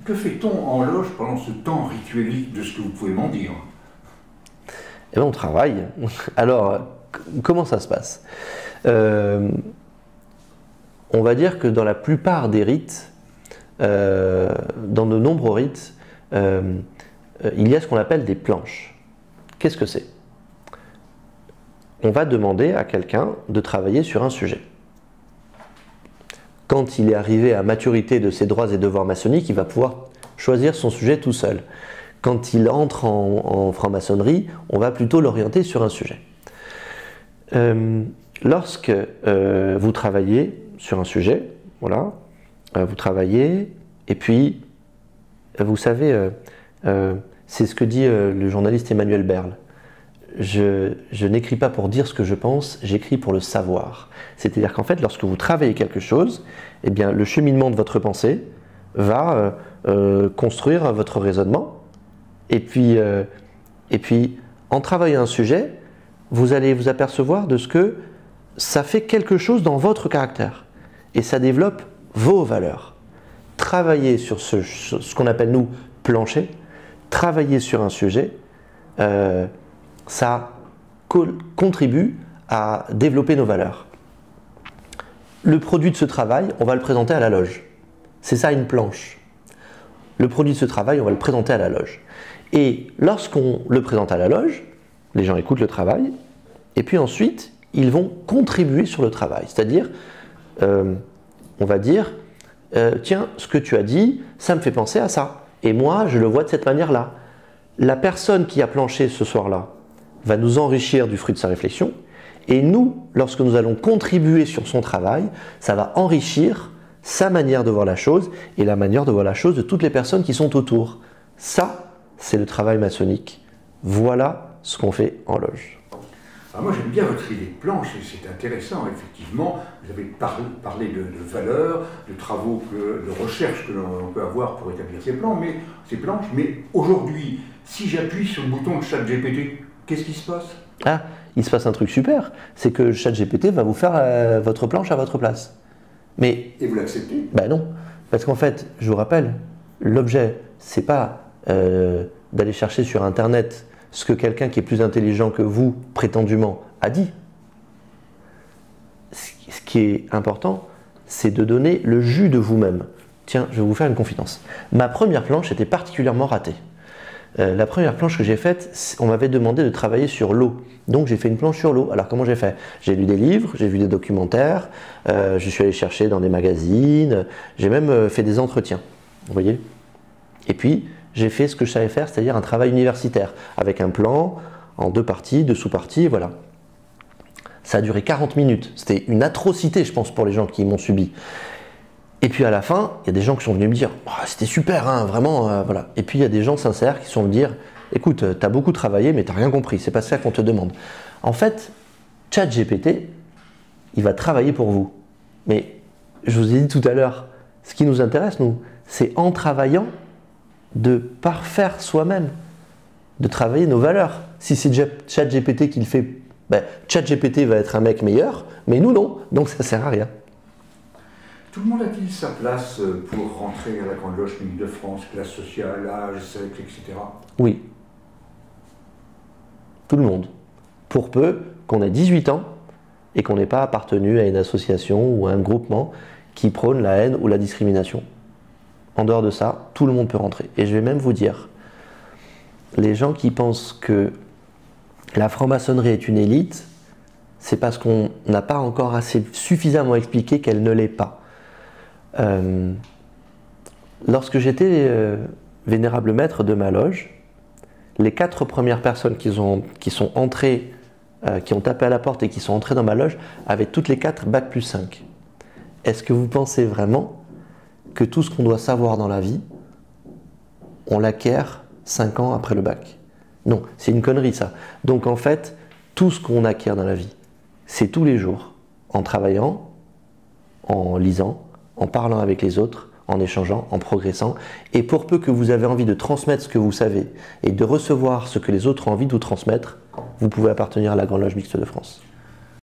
Que fait-on en loge pendant ce temps rituelique de ce que vous pouvez m'en dire? Eh bien, on travaille. Alors, comment ça se passe? On va dire que dans la plupart des rites, dans de nombreux rites, il y a ce qu'on appelle des planches. Qu'est-ce que c'est? On va demander à quelqu'un de travailler sur un sujet. Quand il est arrivé à maturité de ses droits et devoirs maçonniques, il va pouvoir choisir son sujet tout seul. Quand il entre en franc-maçonnerie, on va plutôt l'orienter sur un sujet. Lorsque vous travaillez sur un sujet, voilà, vous travaillez, et puis, vous savez, c'est ce que dit le journaliste Emmanuel Berle. Je n'écris pas pour dire ce que je pense, j'écris pour le savoir. C'est-à-dire qu'en fait, lorsque vous travaillez quelque chose, eh bien, le cheminement de votre pensée va construire votre raisonnement. Et puis, en travaillant un sujet, vous allez vous apercevoir de ce que ça fait quelque chose dans votre caractère. Et ça développe vos valeurs. Travailler sur ce qu'on appelle, nous, plancher, travailler sur un sujet, ça contribue à développer nos valeurs. Le produit de ce travail, on va le présenter à la loge. C'est ça une planche. Le produit de ce travail, on va le présenter à la loge. Et lorsqu'on le présente à la loge, les gens écoutent le travail, et puis ensuite, ils vont contribuer sur le travail. C'est-à-dire, on va dire, tiens, ce que tu as dit, ça me fait penser à ça. Et moi, je le vois de cette manière-là. La personne qui a planché ce soir-là va nous enrichir du fruit de sa réflexion. Et nous, lorsque nous allons contribuer sur son travail, ça va enrichir sa manière de voir la chose et la manière de voir la chose de toutes les personnes qui sont autour. Ça, c'est le travail maçonnique. Voilà ce qu'on fait en loge. Alors moi j'aime bien votre idée de planche, et c'est intéressant, effectivement. Vous avez parlé de valeurs, de travaux, de recherches que l'on peut avoir pour établir ces planches, mais aujourd'hui, si j'appuie sur le bouton de ChatGPT, qu'est-ce qui se passe? Ah, il se passe un truc super, c'est que ChatGPT va vous faire votre planche à votre place. Mais, et vous l'acceptez? Ben non, parce qu'en fait, je vous rappelle, l'objet, c'est pas d'aller chercher sur Internet ce que quelqu'un qui est plus intelligent que vous, prétendument, a dit. Ce qui est important, c'est de donner le jus de vous-même. Tiens, je vais vous faire une confidence. Ma première planche était particulièrement ratée. La première planche que j'ai faite, on m'avait demandé de travailler sur l'eau. Donc j'ai fait une planche sur l'eau. Alors comment j'ai fait? J'ai lu des livres, j'ai vu des documentaires, je suis allé chercher dans des magazines, j'ai même fait des entretiens. Vous voyez? Et puis j'ai fait ce que je savais faire, c'est-à-dire un travail universitaire, avec un plan en 2 parties, 2 sous-parties, voilà. Ça a duré 40 minutes. C'était une atrocité, je pense, pour les gens qui m'ont subi. Et puis à la fin, il y a des gens qui sont venus me dire oh, « c'était super, hein, vraiment, voilà ». Et puis il y a des gens sincères qui sont venus me dire « écoute, tu as beaucoup travaillé, mais tu n'as rien compris, c'est pas ça qu'on te demande ». En fait, ChatGPT, il va travailler pour vous. Mais je vous ai dit tout à l'heure, ce qui nous intéresse, nous, c'est en travaillant de parfaire soi-même, de travailler nos valeurs. Si c'est ChatGPT qui le fait, ben, ChatGPT va être un mec meilleur, mais nous non, donc ça ne sert à rien. Tout le monde a-t-il sa place pour rentrer à la Grande Loge Féminine de France, classe sociale, âge, sexe, etc.? Oui. Tout le monde. Pour peu qu'on ait 18 ans et qu'on n'ait pas appartenu à une association ou à un groupement qui prône la haine ou la discrimination. En dehors de ça, tout le monde peut rentrer. Et je vais même vous dire, les gens qui pensent que la franc-maçonnerie est une élite, c'est parce qu'on n'a pas encore assez suffisamment expliqué qu'elle ne l'est pas. Lorsque j'étais vénérable maître de ma loge, les 4 premières personnes qui sont entrées, qui ont tapé à la porte et qui sont entrées dans ma loge, avaient toutes les 4 bac+5. Est-ce que vous pensez vraiment que tout ce qu'on doit savoir dans la vie, on l'acquiert 5 ans après le bac? Non, c'est une connerie ça. Donc en fait, tout ce qu'on acquiert dans la vie, c'est tous les jours, en travaillant, en lisant, en parlant avec les autres, en échangeant, en progressant. Et pour peu que vous avez envie de transmettre ce que vous savez et de recevoir ce que les autres ont envie de vous transmettre, vous pouvez appartenir à la Grande Loge Mixte de France.